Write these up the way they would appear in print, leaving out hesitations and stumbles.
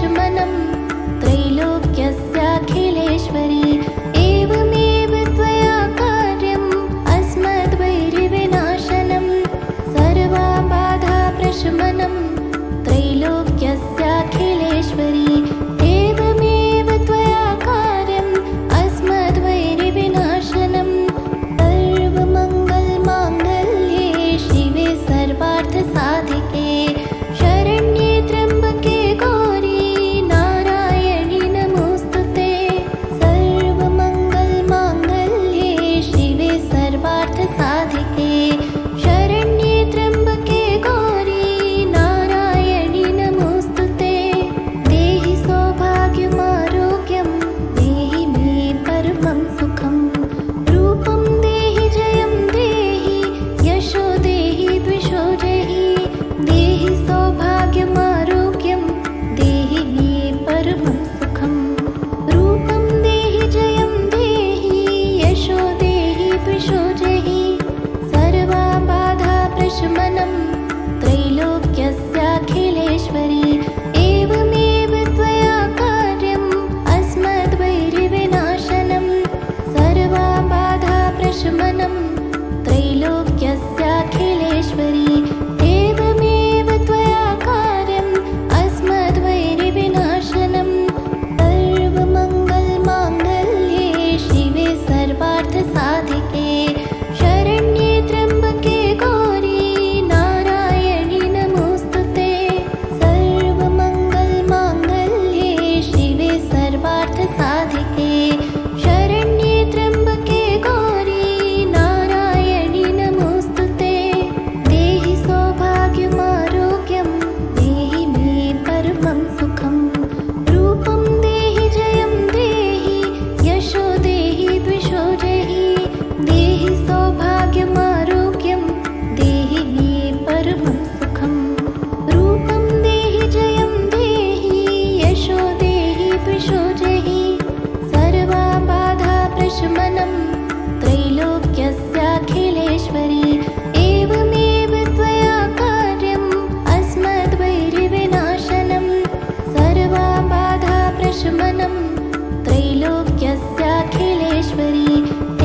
प्रशमनं त्रैलोक्यस्याखिलेश्वरी एवमेव त्वया कार्यम् अस्मद्वैरिविनाशनं सर्वा बाधा प्रशमनं त्रैलोक्यस्याखिलेश्वरी एवमेव त्वया कार्यम् अस्मद्वैरिविनाशनं सर्वमङ्गलमाङ्गल्ये शिवे सर्वार्थसाधिके शरण्ये त्र्यम्बके गौरी नारायणि नमोऽस्तुते सर्वमङ्गलमाङ्गल्ये शिवे सर्वार्थसाधिके शरण्ये त्र्यम्बके गौरी नारायणि नमोऽस्तुते देहि सौभाग्यमारोग्यं देहि मे परमं सुखं रूपं देहि जयं देहि यशो देहि द्विषो जहि देहि सौभाग्यमारोग्यं देहि मे परमं सुखं रूपं देहि जयं देहि यशो देहि द्विषो जहि सर्वा बाधा प्रशमनं त्रैलोक्यस्याखिलेश्वरी एवमेव त्वया कार्यम् अस्मद्वैरिविनाशनं सर्वा बाधा प्रशमनं त्रैलोक्यस्याखिलेश्वरी एवमेव त्वया कार्यम् अस्मद्वैरिविनाशनं सर्वमङ्गलमाङ्गल्ये शिवे सर्वार्थसाधिके शरण्ये त्र्यम्बके गौरी नारायणि नमोऽस्तुते सर्वमङ्गलमाङ्गल्ये शिवे सर्वार्थसाधिके शरण्ये त्र्यम्बके गौरी नारायणि नमोऽस्तुते देहि सौभाग्यमारोग्यं देहि मे परमं सुखं रूपं देहि जयं देहि यशो देहि द्विषो जहि देहि सौभाग्यमारोग्यं देहि मे परमं सुखं रूपं देहि जयं देहि यशो देहि द्विषो जहि सर्वा बाधा प्रशमनं त्रैलोक्यस्याखिलेश्वरी एवमेव त्वया कार्यम् अस्मद्वैरिविनाशनं सर्वा बाधा प्रशमनं त्रैलोक्यस्याखिलेश्वरी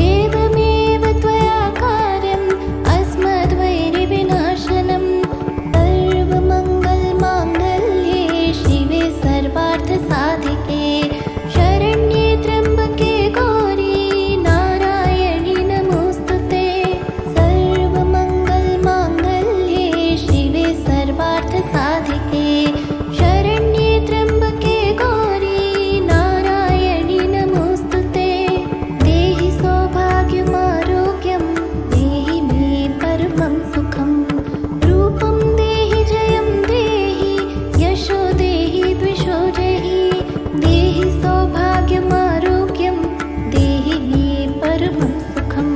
एवमेव त्वया कार्यम् अस्मद्वैरिविनाशनं सर्वमङ्गलमाङ्गल्ये शिवे सर्वार्थसाधिके शरण्ये त्र्यम्बके गौरी नारायणि नमोऽस्तुते सर्वमङ्गलमाङ्गल्ये शिवे सर्वार्थसाधिके शरण्ये त्र्यम्बके गौरी नारायणि नमोऽस्तुते देहि सौभाग्यमारोग्यं देहि मे परमं सुखं रूपं देहि जयं देहि यशो देहि द्विषो जहि देहि सौभाग्यमारोग्यं देहि मे परमं सुखं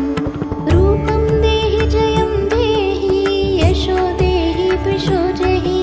रूपं देहि जयं देहि यशो देहि द्विषो जहि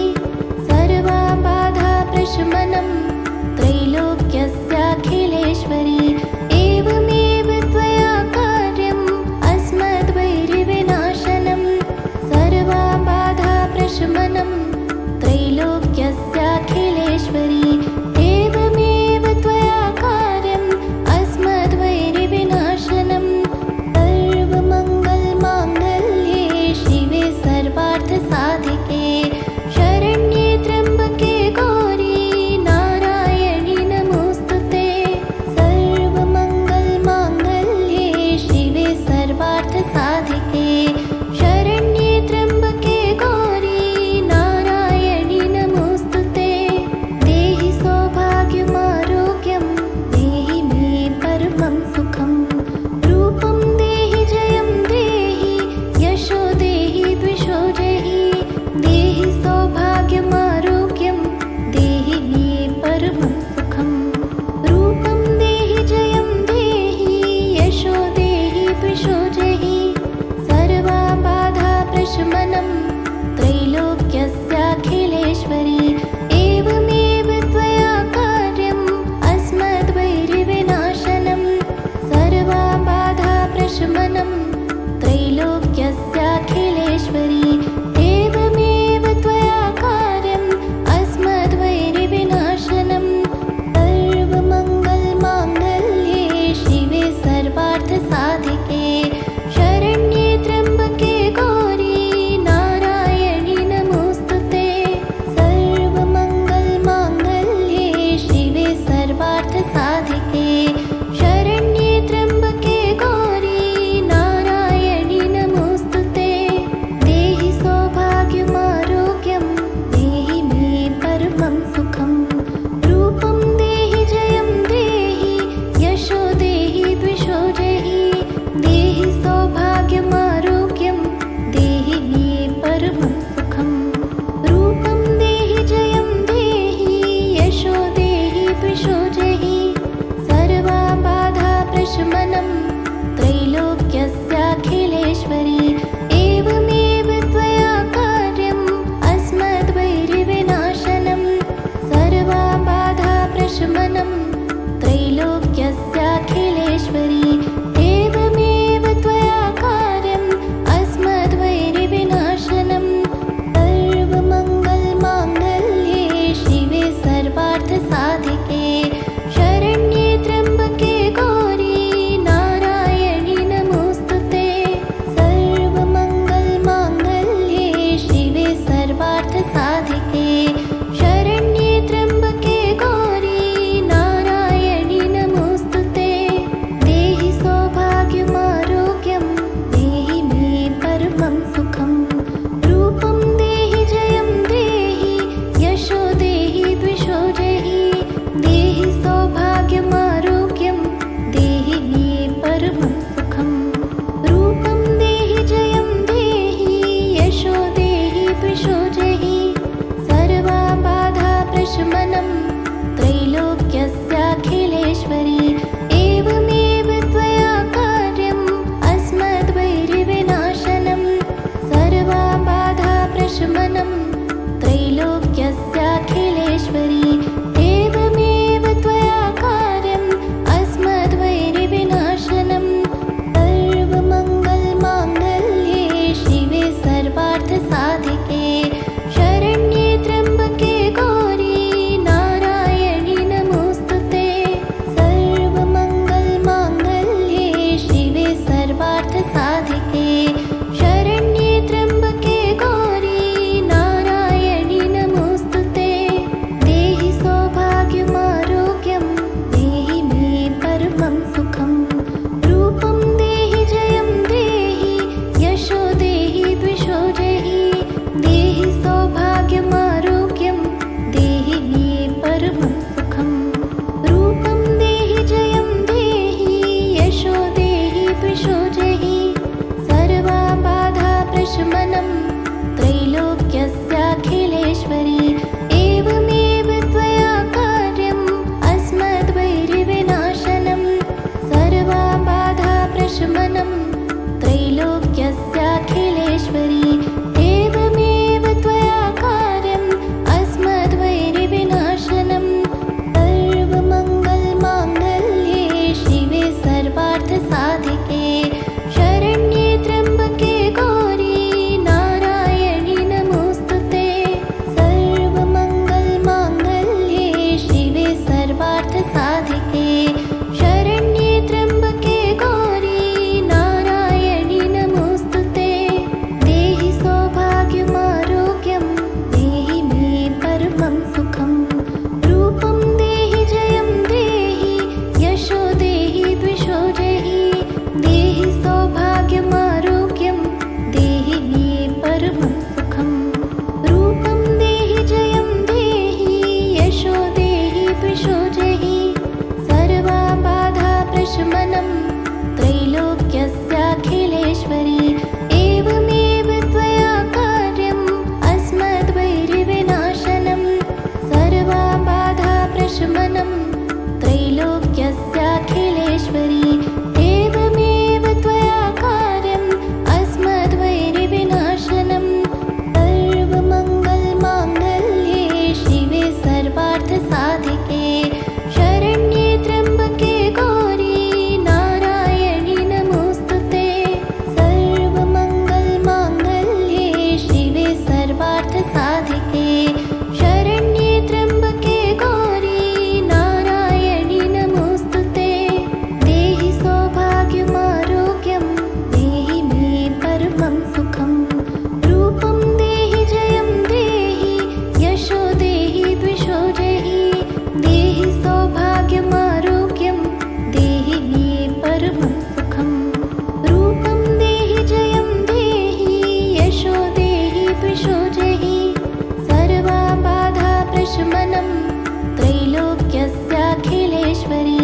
विनाशनम् त्रैलोक्यस्याखिलेश्वरी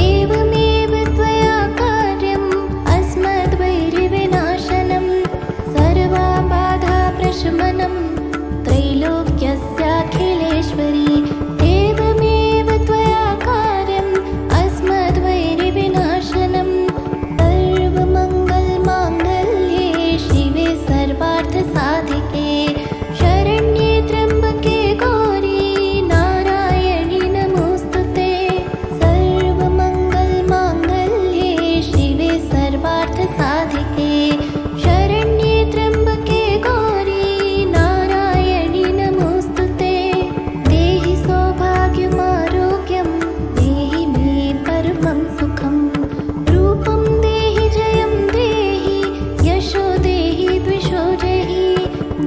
एवमेव त्वया कार्यम् अस्मद्वैरिविनाशनम् सर्वाबाधाप्रशमनम् त्रैलोक्यस्याखिलेश्वरी एवमेव त्वया कार्यम् अस्मद्वैरिविनाशनम् सर्वमङ्गलमाङ्गल्ये शिवे सर्वार्थसाधिके शरण्ये त्र्यम्बके गौरी नारायणि नमोऽस्तुते सर्वमङ्गलमाङ्गल्ये शिवे सर्वार्थसाधिके शरण्ये त्र्यम्बके गौरी नारायणि नमोऽस्तुते देहि सौभाग्यमारोग्यं देहि मे परमं सुखं रूपं देहि जयं देहि यशो देहि द्विषो जहि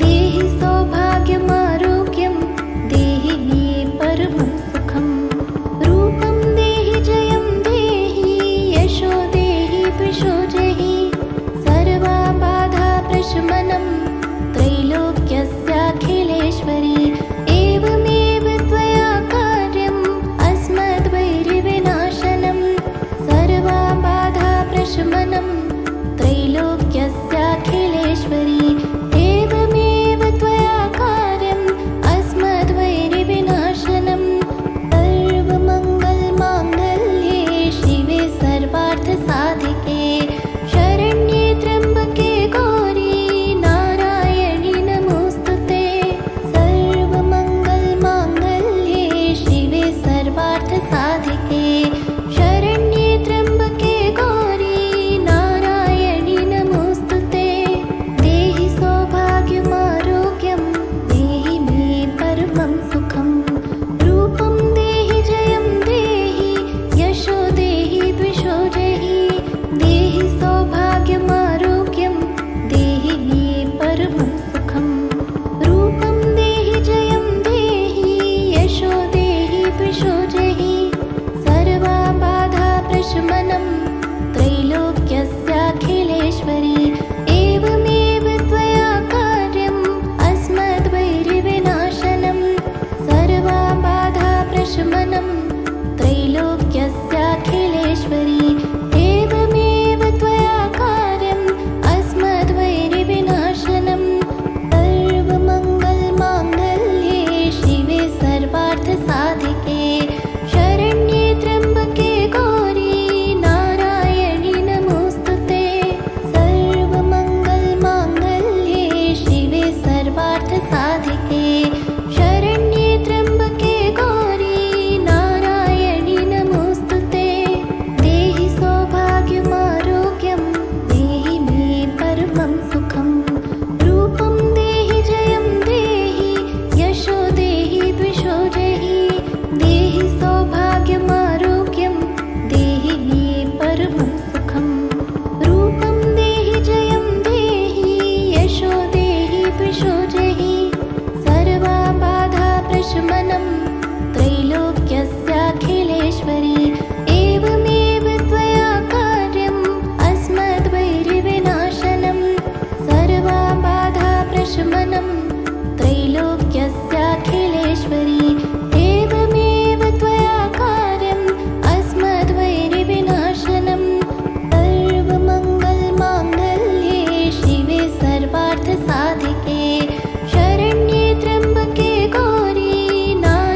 देहि सौभाग्यमारोग्यं देहि मे परमं सुखं रूपं देहि जयं देहि यशो देहि द्विषो जहि सर्वाबाधाप्रशमनं त्रैलोक्यस्याखिलेश्वरी एवमेव त्वया कार्यम् अस्मद्वैरिविनाशनं सर्वाबाधाप्रशमनं त्रैलोक्यस्याखिलेश्वरी एवमेव त्वया कार्यम् अस्मद्वैरिविनाशनं सर्वमङ्गलमाङ्गल्ये शिवे सर्वार्थसाधिके शरण्ये त्र्यम्बके गौरी नारायणि नमोऽस्तुते सर्वमङ्गलमाङ्गल्ये शिवे सर्वार्थसाधिके शरण्ये त्र्यम्बके गौरी नारायणि नमोऽस्तुते देहि सौभाग्यमारोग्यं देहि मे परमं सुखं रूपं देहि जयं देहि यशो देहि द्विषो जहि देहि सौभाग्यमारोग्यं देहि मे परमं सुखं रूपं देहि जयं देहि यशो देहि द्विषो जहि सर्वाबाधाप्रशमनं त्रैलोक्यस्याखिलेश्वरी एवमेव त्वया कार्यम् अस्मद्वैरिविनाशनं सर्वाबाधाप्रशमनं त्रैलोक्यस्याखिलेश्वरी एवमेव त्वया कार्यम् अस्मद्वैरिविनाशनं सर्वमङ्गलमाङ्गल्ये शिवे सर्वार्थसाधिके शरण्ये त्र्यम्बके गौरी नारायणि नमोऽस्तुते सर्वमङ्गलमाङ्गल्ये शिवे सर्वार्थसाधिके शरण्ये त्र्यम्बके गौरी नारायणि नमोऽस्तुते देहि सौभाग्यमारोग्यं देहि मे परमं सुखं रूपं देहि जयं देहि यशो देहि द्विषो जहि देहि सौभाग्यमारोग्यं देहि मे परमं सुखं रूपं देहि जयं देहि यशो देहि द्विषो जहि सर्वाबाधाप्रशमनं त्रैलोक्यस्याखिलेश्वरी एवमेव त्वया कार्यम् अस्मद्वैरिविनाशनं सर्वाबाधाप्रशमनं त्रैलोक्यस्याखिलेश्वरी एवमेव त्वया कार्यम् अस्मद्वैरिविनाशनं सर्वमङ्गलमाङ्गल्ये शिवे सर्वार्थसाधिके शरण्ये त्र्यम्बके गौरी नारायणि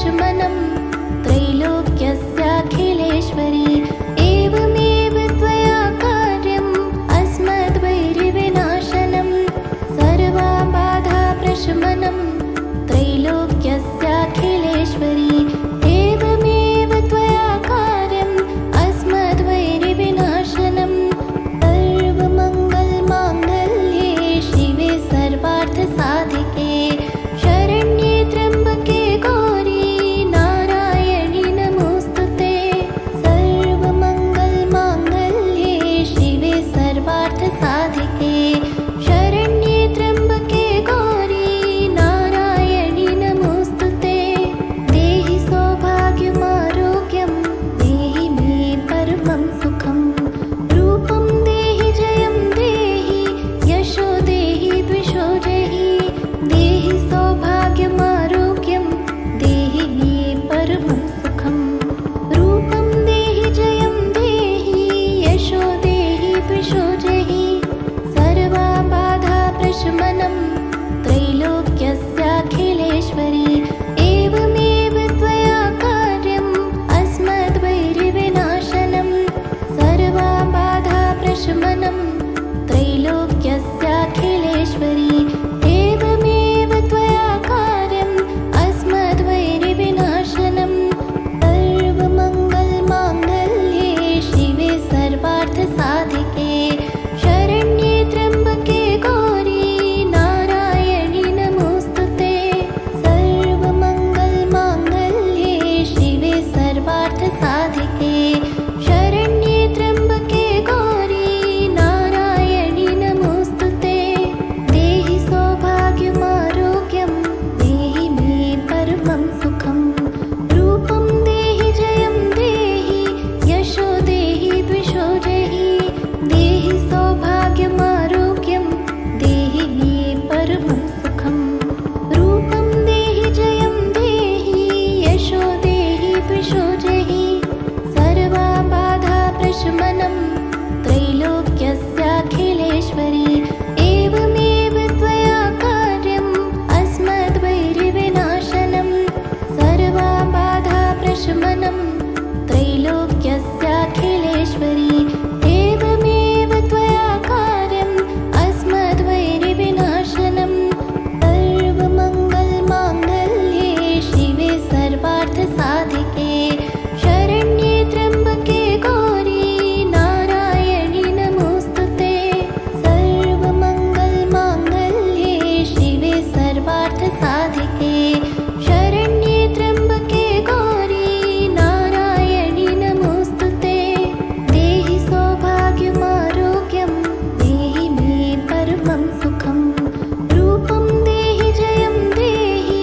प्रशमनं त्रैलोक्यस्याखिलेश्वरी एवमेव त्वया कार्यम् अस्मद्वैरिविनाशनं सर्वा बाधा प्रशमनं त्रैलोक्यस्याखिलेश्वरी एवमेव त्वया कार्यम् अस्मद्वैरिविनाशनं सर्वमङ्गलमाङ्गल्ये शिवे सर्वार्थसाधिके शरण्ये त्र्यम्बके गौरी नारायणि नमोऽस्तुते सर्वमङ्गलमाङ्गल्ये शिवे सर्वार्थसाधिके शरण्ये त्र्यम्बके गौरी नारायणि नमोऽस्तुते देहि सौभाग्यमारोग्यं देहि मे परमं सुखं रूपं देहि जयं देहि यशो देहि द्विषो जहि देहि सौभाग्यमारोग्यं देहि मे परमं सुखं रूपं देहि जयं देहि यशो देहि द्विषो जहि सर्वा बाधा प्रशमनं त्रैलोक्यस्याखिलेश्वरी एवमेव त्वया कार्यम् अस्मद्वैरिविनाशनं सर्वा बाधा प्रशमनं त्रैलोक्यस्याखिलेश्वरी एवमेव त्वया कार्यम् अस्मद्वैरिविनाशनं सर्वमङ्गलमाङ्गल्ये शिवे सर्वार्थसाधिके शरण्ये त्र्यम्बके गौरी नारायणि नमोऽस्तुते सर्वमङ्गलमाङ्गल्ये शिवे सर्वार्थसाधिके शरण्ये त्र्यम्बके गौरी नारायणि नमोऽस्तुते देहि सौभाग्यमारोग्यं देहि मे परमं सुखं रूपं देहि जयं देहि यशो देहि द्विषो जहि देहि सौभाग्यमारोग्यं देहि मे परमं सुखं रूपं देहि जयं देहि यशो देहि द्विषो जहि सर्वा बाधा प्रशमनं त्रैलोक्यस्याखिलेश्वरी एवमेव त्वया कार्यम् अस्मद्वैरिविनाशनं सर्वा बाधा प्रशमनं त्रैलोक्यस्याखिलेश्वरी एवमेव त्वया कार्यम् अस्मद्वैरिविनाशनं सर्वमङ्गलमाङ्गल्ये शिवे सर्वार्थसाधिके शरण्ये त्र्यम्बके गौरी नारायणि नमोऽस्तुते सर्वमङ्गलमाङ्गल्ये शिवे सर्वार्थसाधिके शरण्ये त्र्यम्बके गौरी नारायणि नमोऽस्तुते देहि सौभाग्यमारोग्यं देहि मे परमं सुखं रूपं देहि जयं देहि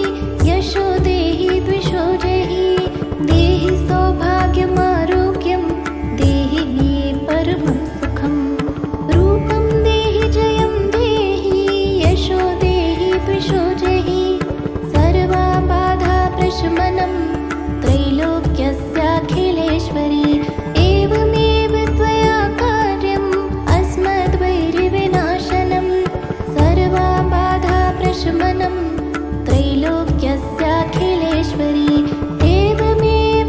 यशो देहि द्विषो जहि देहि सौभाग्यमारोग्यं देहि मे परमं सुखं रूपं देहि जयं देहि यशो देहि द्विषो जहि सर्वा बाधा प्रशमनं त्रैलोक्यस्याखिलेश्वरी एवमेव त्वया कार्यम् अस्मद्वैरिविनाशनं सर्वा बाधा प्रशमनं त्रैलोक्यस्याखिलेश्वरी एवमेव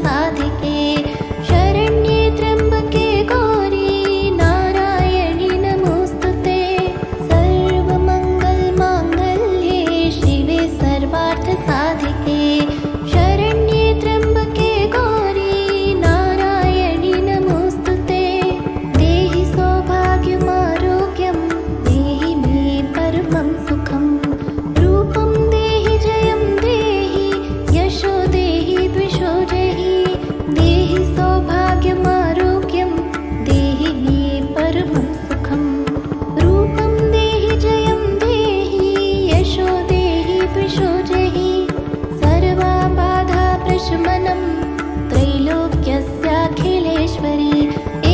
साधिके शरण्ये त्र्यम्बके गौरी नारायणि नमोस्तुते सर्वमङ्गलमाङ्गल्ये शिवे सर्वार्थ साधिके शरण्ये त्र्यम्बके गौरी नारायणि नमोस्तुते देहि सौभाग्यमारोग्यं देहि मे परमं सुखं रूपं देहि जयं देहि यशो देहि द्विषो जहि देहि सौभाग्यमारोग्यं देहि मे परमं सुखं रूपं देहि जयं देहि यशो देहि द्विषो जहि सर्वबाधा प्रशमनं त्रैलोक्यस्याखिलेश्वरी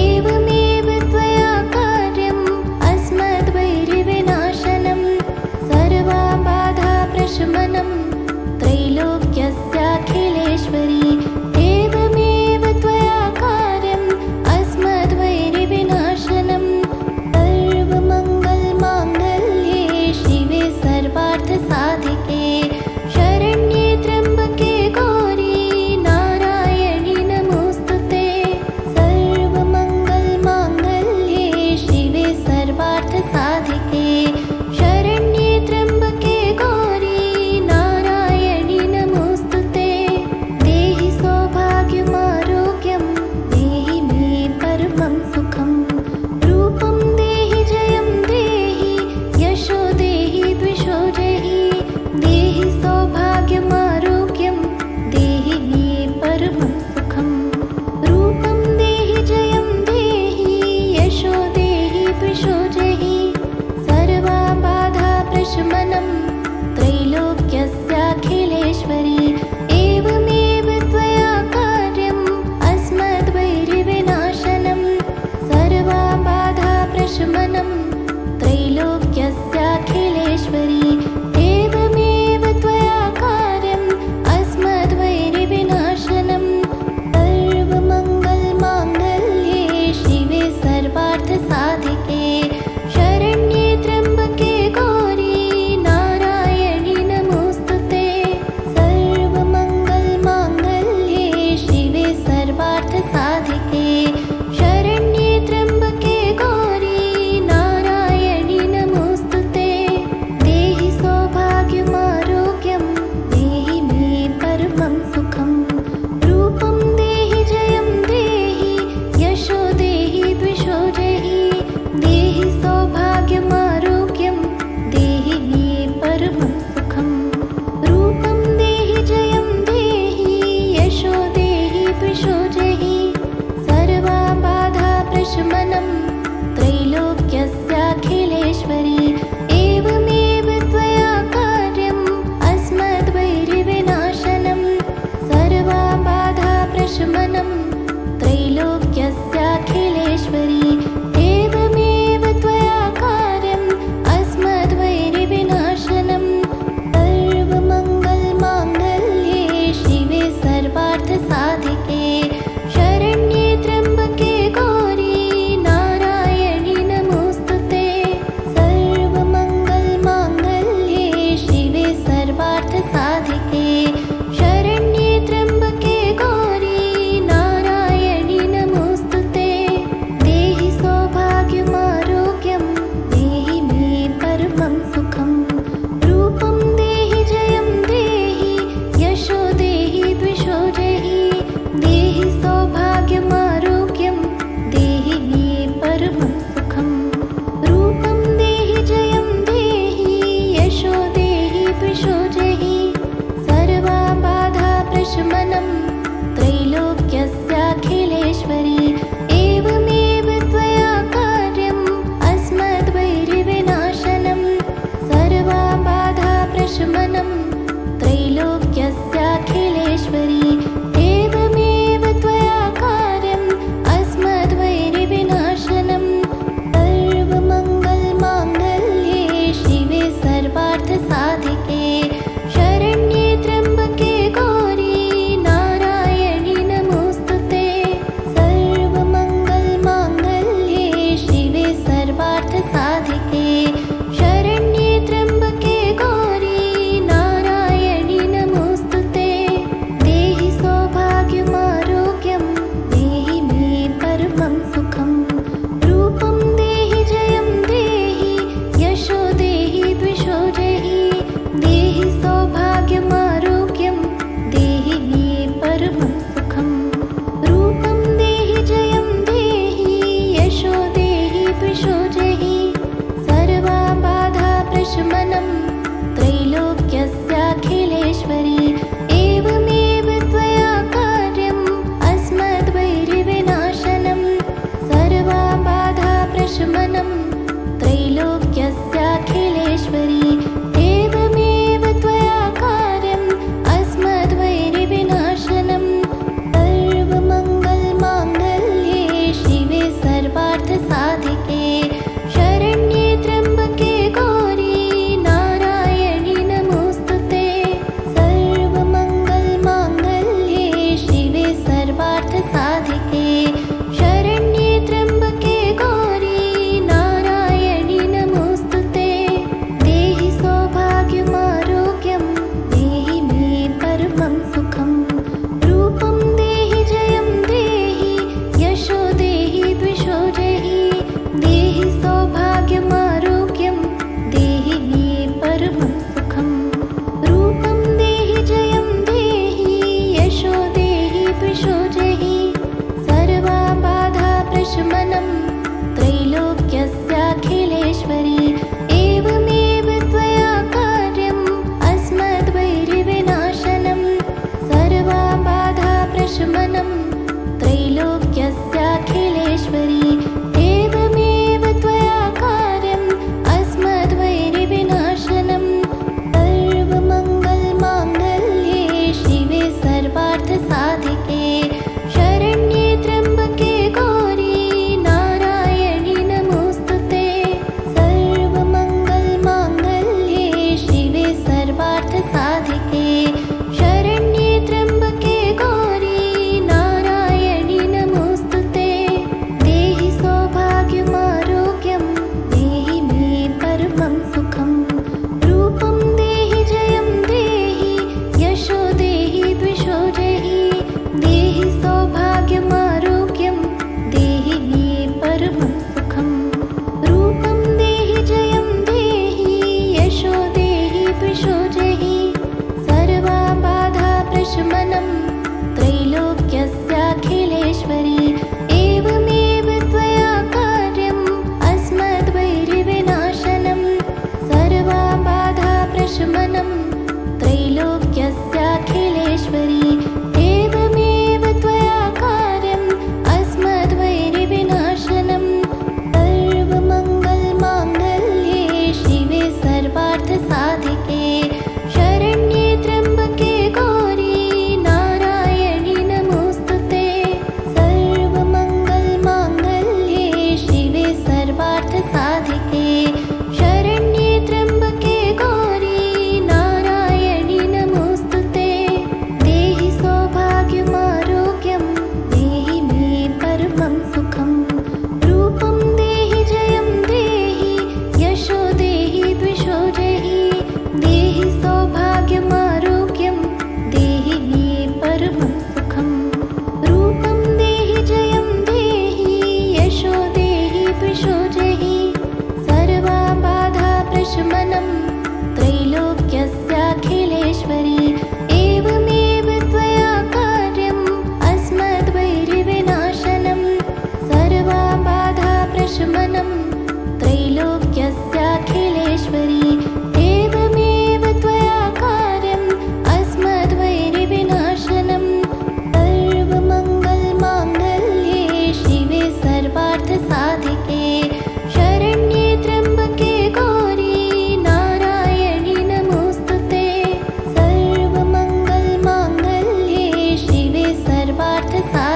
एवमेव त्वया कार्यम् अस्मद्वैरिविनाशनं सर्वबाधा प्रशमनं त्रैलोक्यस्याखिलेश्वरी एवमेव त्वया कार्यम् अस्मद्वैरिविनाशनं सर्वमङ्गलमाङ्गल्ये शिवे सर्वार्थसाधिके शरण्ये त्र्यम्बके गौरी नारायणि नमोस्तुते सर्वमङ्गलमाङ्गल्ये शिवे सर्वार्थसाधिके शरण्ये त्र्यम्बके गौरी नारायणि नमोस्तुते देहि सौभाग्यमारोग्यं देहि मे परमं सुखं रूपं देहि जयं देहि यशो देहि द्विषो जहि देहि सौभाग्यमारोग्यं देहि मे परमं सुखं रूपं देहि जयं देहि यशो देहि द्विषो जहि सर्वबाधा प्रशमनं त्रैलोक्यस्याखिलेश्वरी एवमेव त्वया कार्यम् अस्मद्वैरिविनाशनं सर्वबाधा प्रशमनं त्रैलोक्यस्याखिलेश्वरी एवमेव त्वया कार्यम् अस्मद्वैरिविनाशनं सर्वमङ्गलमाङ्गल्ये शिवे सर्वार्थसाधिके शरण्ये त्र्यम्बके गौरी नारायणि नमोस्तुते सर्वमङ्गलमाङ्गल्ये शिवे सर्वार्थसाधिके शरण्ये त्र्यम्बके गौरी नारायणि नमोस्तुते सर्वमङ्गलमाङ्गल्ये शिवे सर्वार्थसाधिके शरण्ये त्र्यम्बके गौरी नारायणि नमोस्तुते सर्वमङ्गलमाङ्गल्ये शिवे सर्वार्थसाधिके शरण्ये त्र्यम्बके गौरी नारायणि नमोस्तुते सर्वमङ्गलमाङ्गल्ये शिवे सर्वार्थसाधिके नारायणि नमोस्तुते देहि सौभाग्यमारोग्यं देहि मे परमं सुखं रूपं देहि जयं देहि यशो देहि द्विषो जहि देहि सौभाग्यमारोग्यं देहि मे परमं सुखं रूपं देहि जयं देहि यशो देहि द्विषो जहि सर्वबाधा प्रशमनं त्रैलोक्यस्याखिलेश्वरी एवमेव त्वया कार्यम् अस्मद्वैरिविनाशनं सर्वबाधा प्रशमनं त्रैलोक्यस्याखिलेश्वरी एवमेव त्वया कार्यम् अस्मद्वैरिविनाशनं सर्वमङ्गलमाङ्गल्ये शिवे सर्वार्थसाधिके शरण्ये त्र्यम्बके गौरी नारायणि नमोस्तुते सर्वमङ्गलमाङ्गल्ये शिवे सर्वार्थसाधिके शरण्ये त्र्यम्बके गौरी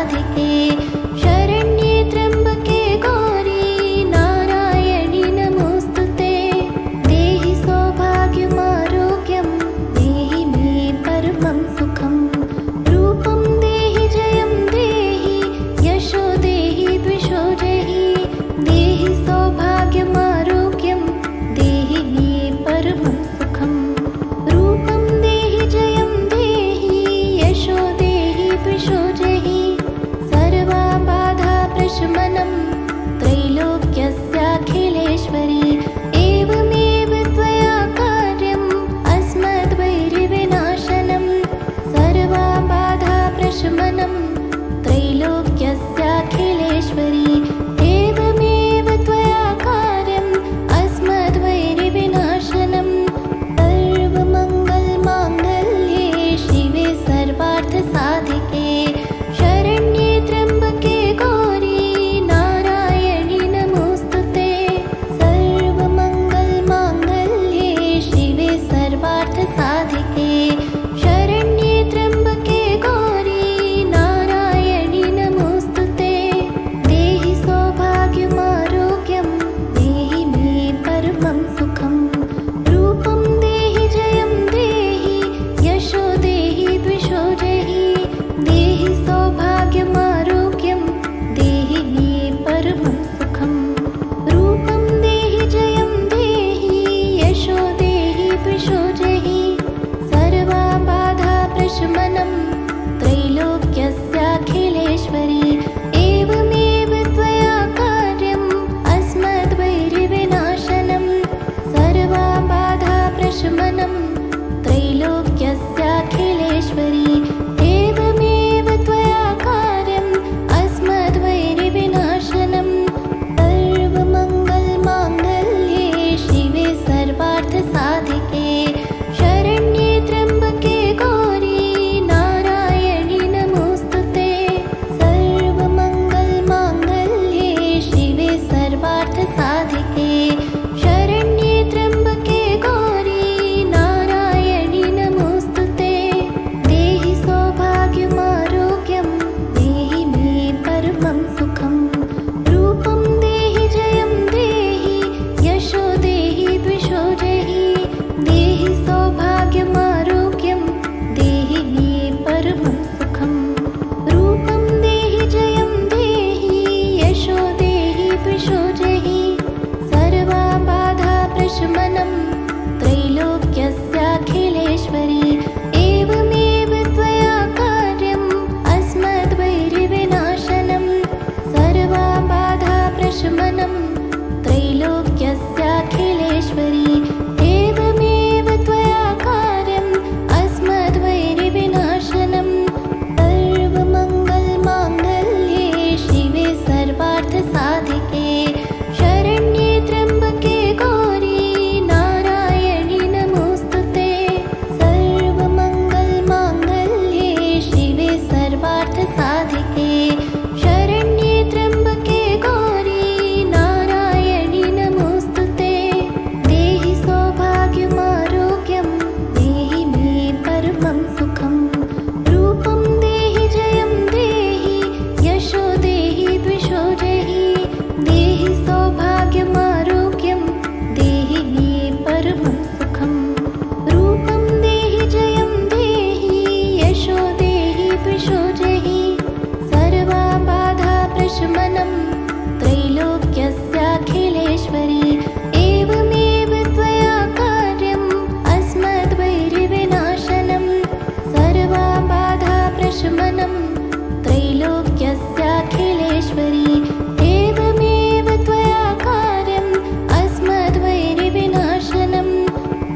साधिके शरण्ये त्र्यम्बके गौरी नारायणि नमोऽस्तुते देहि सौभाग्यमारोग्यं देहि मे परमं सुखं रूपं देहि जयं देहि यशो देहि द्विषो जहि देहि सौभाग्यमारोग्यं देहि मे परमं सुखं रूपं देहि जयं देहि यशो देहि द्विषो जहि सर्वबाधाप्रशमनं त्रैलोक्यस्याखिलेश्वरी एवमेव त्वया कार्यम् अस्मद्वैरिविनाशनं सर्वबाधाप्रशमनं त्रैलोक्यस्याखिलेश्वरी एवमेव त्वया कार्यम् अस्मद्वैरिविनाशनं सर्वमङ्गलमाङ्गल्ये शिवे सर्वार्थसाधिके शरण्ये त्र्यम्बके गौरी नारायणि नमोऽस्तुते सर्वमङ्गलमाङ्गल्ये शिवे सर्वार्थसाधिके शरण्ये त्र्यम्बके गौरी नारायणि नमोऽस्तुते देहि सौभाग्यमारोग्यं देहि मे परमं सुखं रूपं देहि जयं देहि यशो देहि द्विषो जहि देहि सौभाग्यमारोग्यं देहि मे परमं सुखं रूपं देहि जयं देहि यशो देहि द्विषो जहि सर्वबाधाप्रशमनं त्रैलोक्यस्याखिलेश्वरी एवमेव त्वया कार्यम् अस्मद्वैरिविनाशनं सर्वबाधाप्रशमनं त्रैलोक्यस्याखिलेश्वरी एवमेव त्वया कार्यम् अस्मद्वैरिविनाशनं सर्वमङ्गलमाङ्गल्ये शिवे सर्वार्थसाधिके शरण्ये त्र्यम्बके गौरी नारायणि नमोऽस्तुते सर्वमङ्गलमाङ्गल्ये शिवे सर्वार्थसाधिके शरण्ये त्र्यम्बके गौरी नारायणि नमोऽस्तुते देहि सौभाग्यमारोग्यं देहि मे परमं सुखं रूपं देहि जयं देहि यशो देहि द्विषो जहि देहि सौभाग्यमारोग्यं देहि मे परमं सुखं रूपं देहि जयं देहि यशो देहि द्विषो जहि सर्वबाधाप्रशमनं त्रैलोक्यस्याखिलेश्वरी एवमेव त्वया कार्यम् अस्मद्वैरिविनाशनं सर्वबाधाप्रशमनं त्रैलोक्यस्याखिलेश्वरी एवमेव त्वया कार्यम् अस्मद्वैरिविनाशनं सर्वमङ्गलमाङ्गल्ये शिवे सर्वार्थसाधिके शरण्ये त्र्यम्बके गौरी नारायणि नमोऽस्तुते सर्वमङ्गलमाङ्गल्ये शिवे सर्वार्थसाधिके शरण्ये त्र्यम्बके गौरी नारायणि नमोऽस्तुते देहि सौभाग्यमारोग्यं देहि मे परमं सुखं रूपं देहि जयं देहि यशो देहि द्विषो जहि देहि सौभाग्यमारोग्यं देहि मे परमं सुखं रूपं देहि जयं देहि यशो देहि द्विषो जहि सर्वबाधाप्रशमनं त्रैलोक्यस्याखिलेश्वरी एवमेव त्वया कार्यम् अस्मद्वैरिविनाशनं सर्वबाधाप्रशमनं त्रैलोक्यस्याखिलेश्वरी एवमेव त्वया कार्यम् अस्मद्वैरिविनाशनं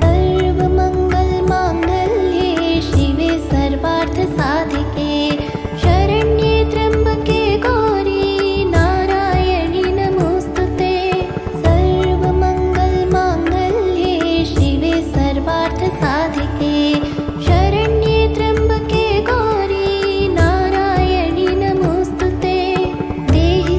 सर्वमङ्गलमाङ्गल्ये शिवे सर्वार्थसाधिके शरण्ये त्र्यम्बके गौरी नारायणि नमोऽस्तुते सर्वमङ्गलमाङ्गल्ये शिवे सर्वार्थसाधिके शरण्ये त्र्यम्बके गौरी नारायणि नमोऽस्तुते देहि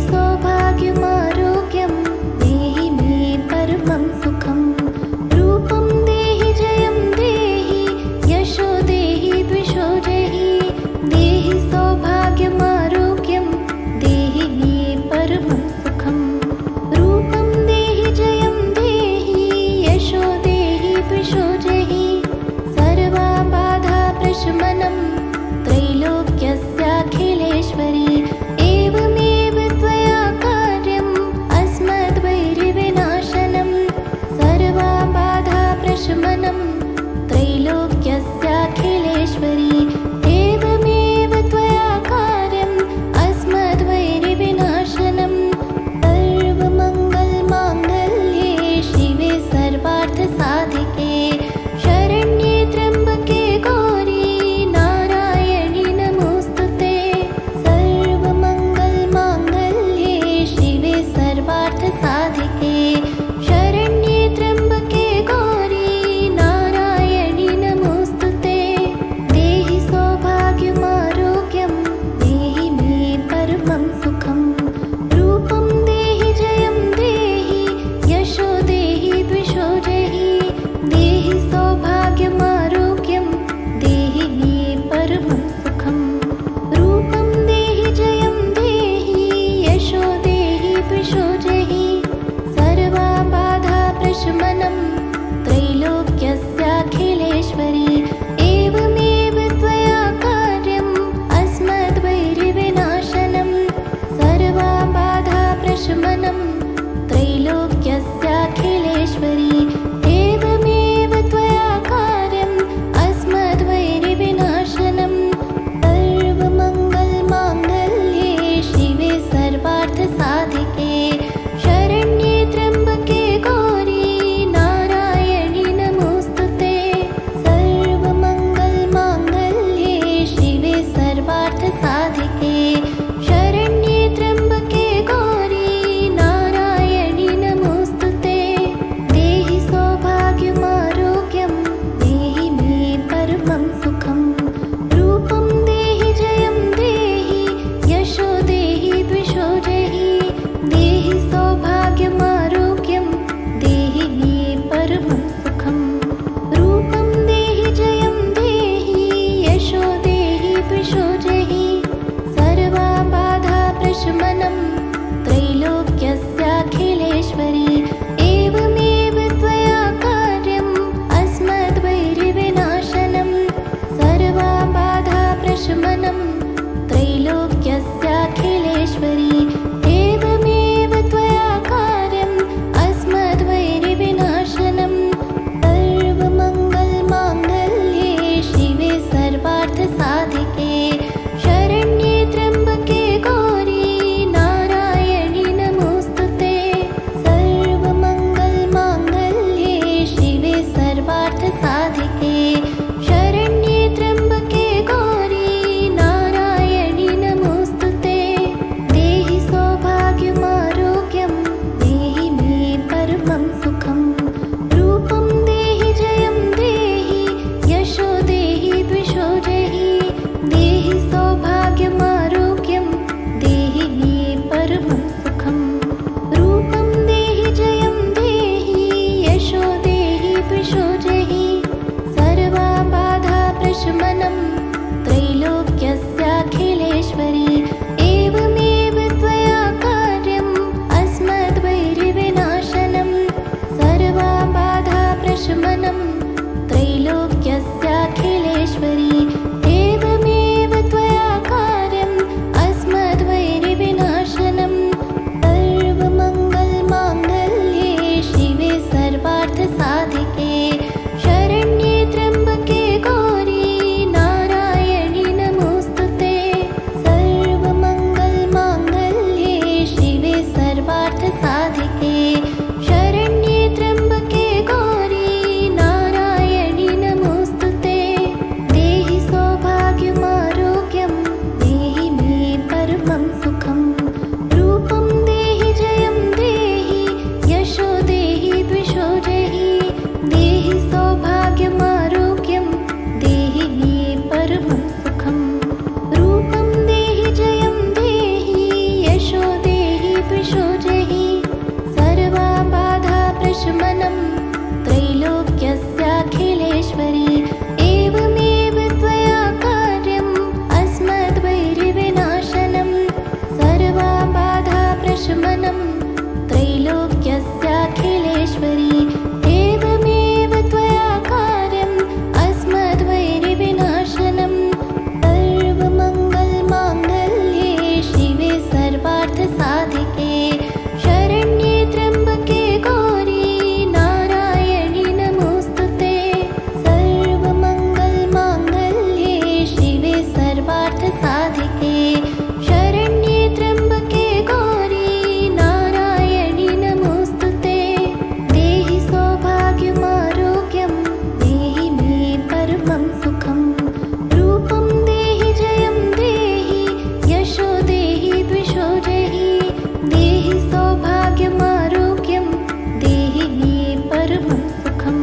प्रशमनं त्रैलोक्यस्याखिलेश्वरी एवमेव त्वया कार्यम् अस्मद्वैरिविनाशनं सर्वमङ्गलमाङ्गल्ये शिवे सर्वार्थसाधिके शरण्ये त्र्यम्बके गौरी नारायणि नमोऽस्तुते सर्वमङ्गलमाङ्गल्ये शिवे सर्वार्थसाधिके शरण्ये त्र्यम्बके गौरी नारायणि नमोऽस्तुते देहि सौभाग्यमारोग्यं देहि मे परमं सुखं रूपं देहि जयं देहि यशो देहि द्विषो जहि देहि सौभाग्यमारोग्यं देहि मे परमं सुखं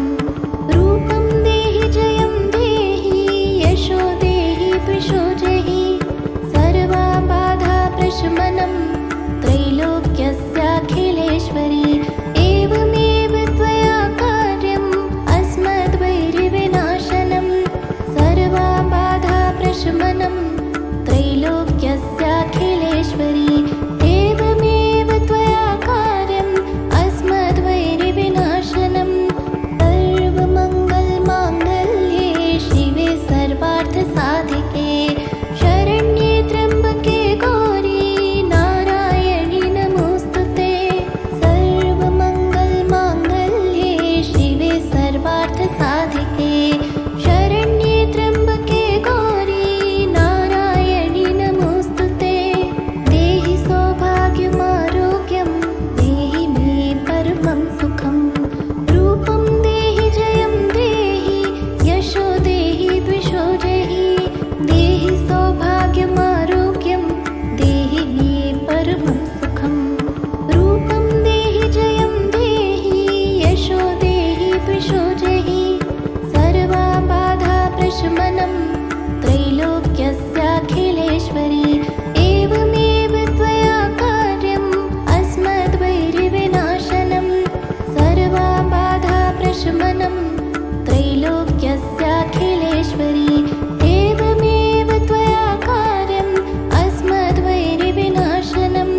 रूपं देहि जयं देहि यशो देहि द्विषो जहि सर्वबाधाप्रशमनं त्रैलोक्यस्याखिलेश्वरी एवमेव त्वया कार्यम् अस्मद्वैरिविनाशनं सर्वबाधाप्रशमनं त्रैलोक्यस्याखिलेश्वरी एवमेव त्वया कार्यम् अस्मद्वैरिविनाशनं सर्वमङ्गलमाङ्गल्ये शिवे सर्वार्थसाधिके शरण्ये त्र्यम्बके गौरी नारायणि नमोऽस्तुते सर्वमङ्गलमाङ्गल्ये शिवे सर्वार्थसाधिके शरण्ये त्र्यम्बके गौरी नारायणि नमोऽस्तुते देहि सौभाग्यमारोग्यं देहि मे परमं सुखं रूपं देहि जयं देहि यशो देहि द्विषो जहि देहि सौभाग्यमारोग्यं देहि मे परमं सुखं रूपं देहि जयं देहि यशो देहि द्विषो जहि सर्वबाधाप्रशमनं त्रैलोक्यस्याखिलेश्वरी एवमेव त्वया कार्यम् अस्मद्वैरिविनाशनं सर्वबाधाप्रशमनं त्रैलोक्यस्याखिलेश्वरी एवमेव त्वया कार्यम् अस्मद्वैरिविनाशनं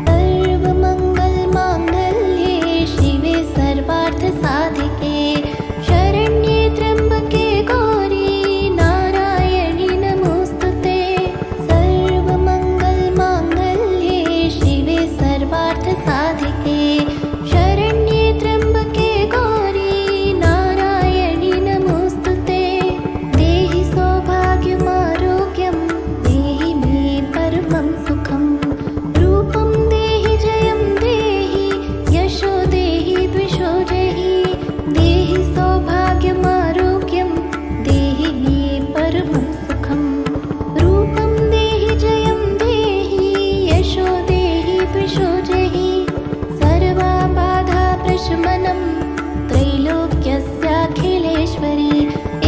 सर्वमङ्गलमाङ्गल्ये शिवे सर्वार्थसाधिके शरण्ये त्र्यम्बके गौरी नारायणि नमोऽस्तुते सर्वमङ्गलमाङ्गल्ये शिवे सर्वार्थसाधिके शरण्ये त्र्यम्बके गौरी नारायणि नमोऽस्तुते देहि सौभाग्यमारोग्यं देहि मे परमं सुखं रूपं देहि जयं देहि यशो देहि द्विषो जहि देहि सौभाग्यमारोग्यं देहि मे परमं सुखं रूपं देहि जयं देहि यशो देहि द्विषो जहि सर्वबाधाप्रशमनं त्रैलोक्यस्याखिलेश्वरी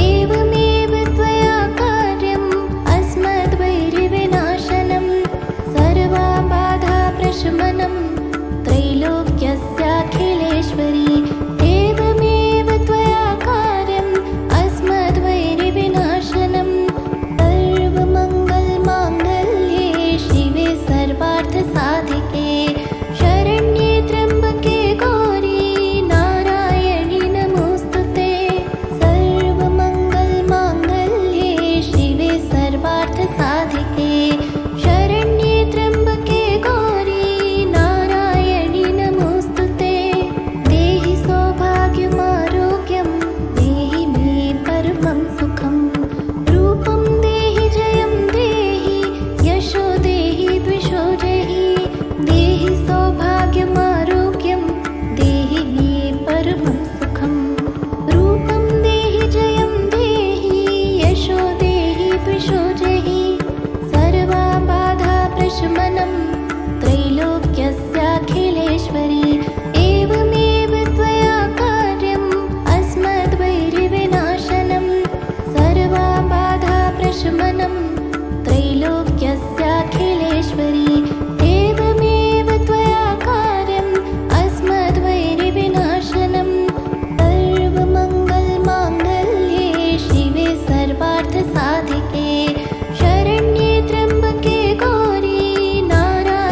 एवमेव त्वया कार्यम् अस्मद्वैरिविनाशनं सर्वबाधाप्रशमनं त्रैलोक्यस्याखिलेश्वरी एवमेव त्वया कार्यम् अस्मद्वैरिविनाशनं सर्वमङ्गलमाङ्गल्ये शिवे सर्वार्थसाधिके शरण्ये त्र्यम्बके गौरी नारायणि नमोऽस्तुते सर्वमङ्गलमाङ्गल्ये शिवे सर्वार्थसाधिके शरण्ये त्र्यम्बके गौरी नारायणि नमोऽस्तुते देहि सौभाग्यमारोग्यं देहि मे परमं सुखं रूपं देहि जयं देहि यशो देहि द्विषो जहि देहि सौभाग्यमारोग्यं देहि मे परमं सुखं रूपं देहि जयं देहि यशो देहि द्विषो जहि सर्वबाधाप्रशमनं त्रैलोक्यस्याखिलेश्वरी एवमेव त्वया कार्यम् अस्मद्वैरिविनाशनं सर्वबाधाप्रशमनं त्रैलोक्यस्याखिलेश्वरी एवमेव त्वया कार्यम् अस्मद्वैरिविनाशनं सर्वमङ्गलमाङ्गल्ये शिवे सर्वार्थसाधिके शरण्ये त्र्यम्बके गौरी नारायणि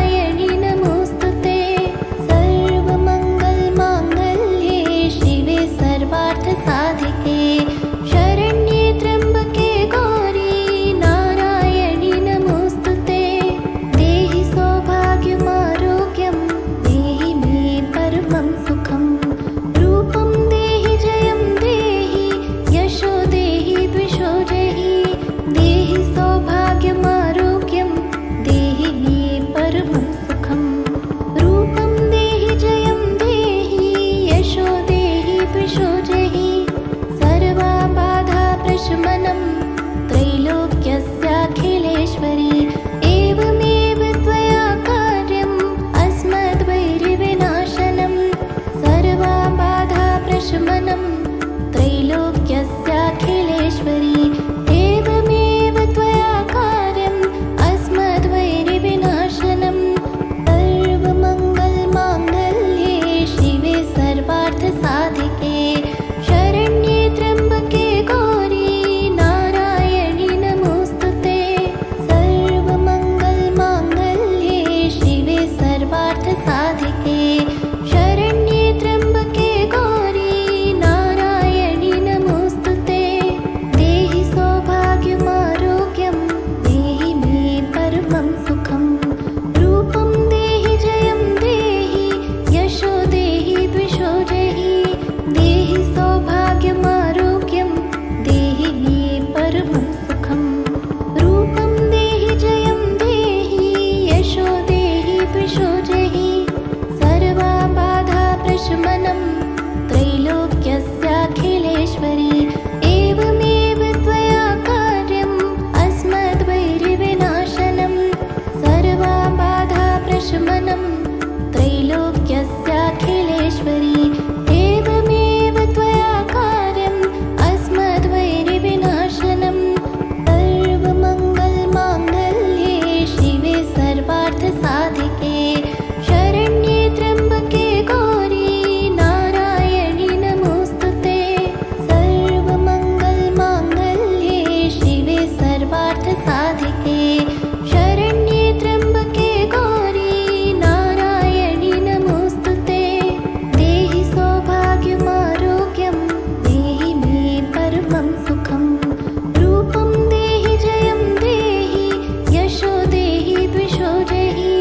प्रशमनं त्रैलोक्यस्याखिलेश्वरी एवमेव त्वया कार्यम् अस्मद्वैरिविनाशनं सर्वा बाधा प्रशमनं त्रैलोक्यस्याखिलेश्वरी एवमेव त्वया कार्यम् अस्मद्वैरिविनाशनं सर्वमङ्गलमाङ्गल्ये शिवे सर्वार्थसाधिके शरण्ये त्र्यम्बके गौरी नारायणि नमोऽस्तुते सर्वमङ्गलमाङ्गल्ये शिवे सर्वार्थसाधिके शरण्ये त्र्यम्बके गौरी नारायणि नमोऽस्तुते देहि सौभाग्यमारोग्यं देहि मे परमं सुखं रूपं देहि जयं देहि यशो देहि द्विषो जहि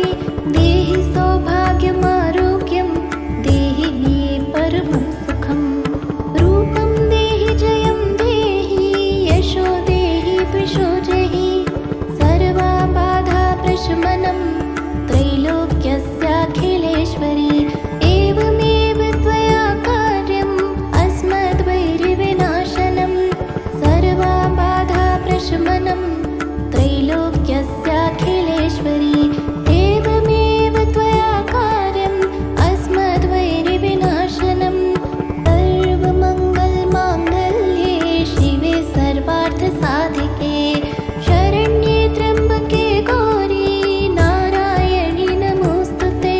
देहि सौभाग्यमारोग्यं देहि मे परमं सुखं रूपं देहि जयं देहि यशो देहि द्विषो जहि सर्वा बाधा प्रशमनं त्रैलोक्यस्याखिलेश्वरी एवमेव त्वया कार्यम् अस्मद्वैरिविनाशनं सर्वा बाधा प्रशमनं त्रैलोक्यस्याखिलेश्वरी एवमेव त्वया कार्यम् अस्मद्वैरिविनाशनं सर्वमङ्गलमाङ्गल्ये शिवे सर्वार्थसाधिके शरण्ये त्र्यम्बके गौरी नारायणि नमोऽस्तुते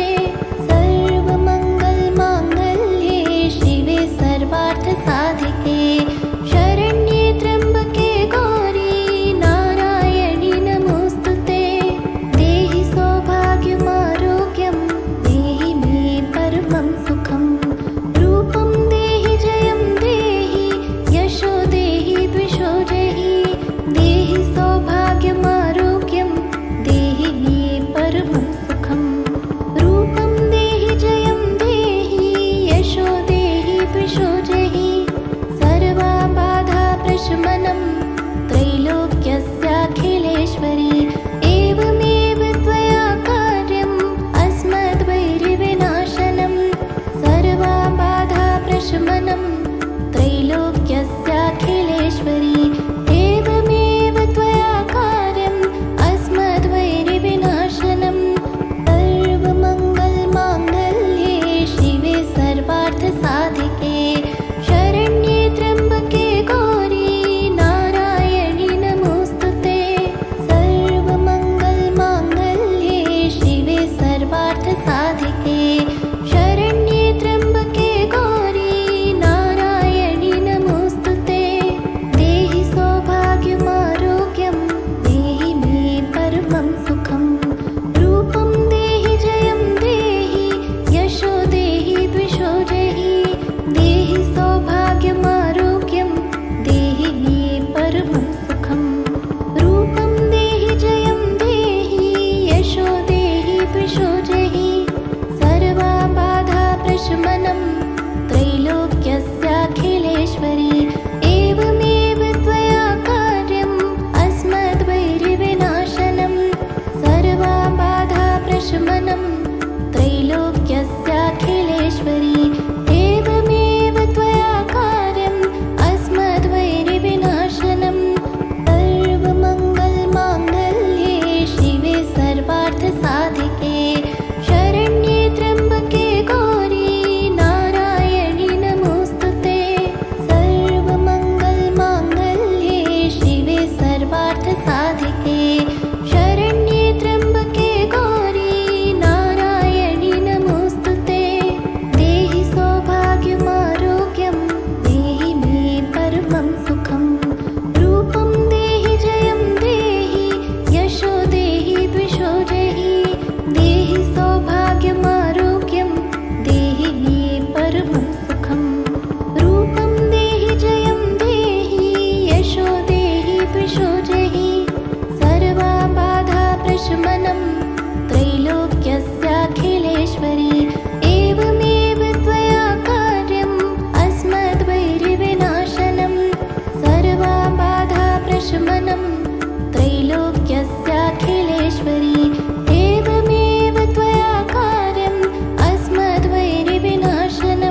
सर्वमङ्गलमाङ्गल्ये शिवे सर्वार्थसाधिके शरण्ये त्र्यम्बके गौरी नारायणि नमोऽस्तुते देहि सौभाग्यमारोग्यं देहि मे परमं सुखं रूपं देहि जयं देहि यशो देहि द्विषो जहि देहि सौभाग्यमारोग्यं देहि मे परमं सुखं रूपं देहि जयं देहि यशो देहि द्विषो जहि सर्वा बाधा प्रशमनं त्रैलोक्यस्याखिलेश्वरी एवमेव त्वया कार्यम् अस्मद्वैरिविनाशनं सर्वा बाधा प्रशमनं त्रैलोक्यस्याखिलेश्वरी एवमेव त्वया कार्यम् अस्मद्वैरिविनाशनं सर्वमङ्गलमाङ्गल्ये शिवे सर्वार्थसाधिके शरण्ये त्र्यम्बके गौरी नारायणि नमोऽस्तुते सर्वमङ्गलमाङ्गल्ये शिवे सर्वार्थसाधिके शरण्ये त्र्यम्बके गौरी नारायणि नमोऽस्तुते देहि सौभाग्यमारोग्यं देहि मे परमं सुखं रूपं देहि जयं देहि यशो देहि द्विषो जहि देहि सौभाग्यमारोग्यं देहि मे परमं सुखं रूपं देहि जयं देहि यशो देहि द्विषो जहि सर्वा बाधा प्रशमनं त्रैलोक्यस्याखिलेश्वरी एवमेव त्वया कार्यम् अस्मद्वैरिविनाशनं सर्वा बाधा प्रशमनं त्रैलोक्यस्याखिलेश्वरी एवमेव त्वया कार्यम् अस्मद्वैरिविनाशनं सर्वमङ्गलमाङ्गल्ये शिवे सर्वार्थसाधिके शरण्ये त्र्यम्बके गौरी नारायणि नमोऽस्तुते सर्वमङ्गलमाङ्गल्ये शिवे सर्वार्थसाधिके शरण्ये त्र्यम्बके गौरी नारायणि नमोऽस्तुते देहि सौभाग्यमारोग्यं देहि मे परमं सुखं रूपं देहि जयं देहि यशो देहि द्विषो जहि देहि सौभाग्यमारोग्यं देहि मे परमं सुखं रूपं देहि जयं देहि यशो देहि द्विषो जहि सर्वा बाधा प्रशमनं त्रैलोक्यस्याखिलेश्वरी एवमेव त्वया कार्यम् अस्मद्वैरिविनाशनं सर्वा बाधा प्रशमनं त्रैलोक्यस्याखिलेश्वरी एवमेव त्वया कार्यम् अस्मद्वैरिविनाशनं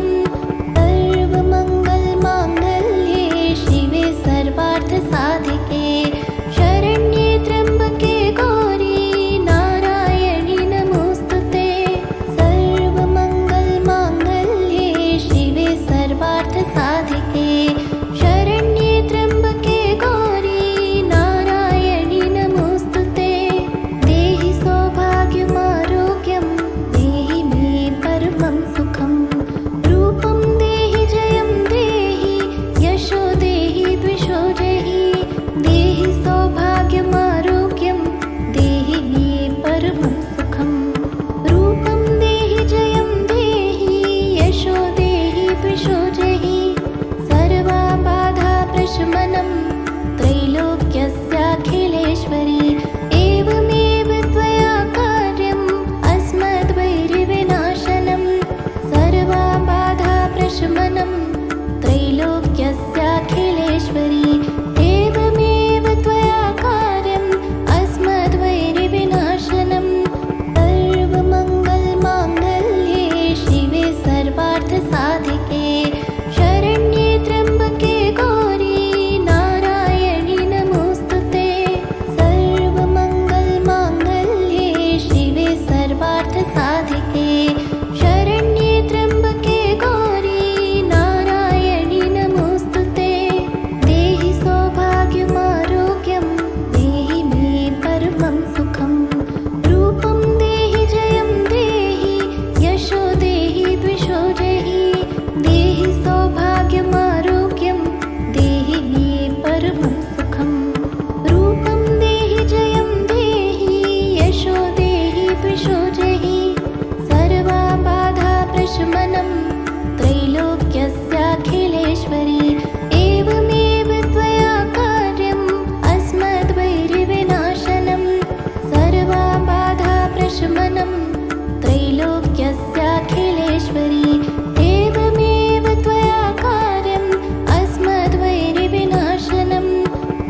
त्रैलोक्यस्याखिलेश्वरी एवमेव त्वया कार्यम् अस्मद्वैरिविनाशनं सर्वबाधाप्रशमनं त्रैलोक्यस्याखिलेश्वरी एवमेव त्वया कार्यम् अस्मद्वैरिविनाशनं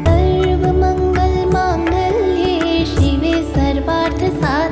सर्वमङ्गलमाङ्गल्ये शिवे सर्वार्थसाधके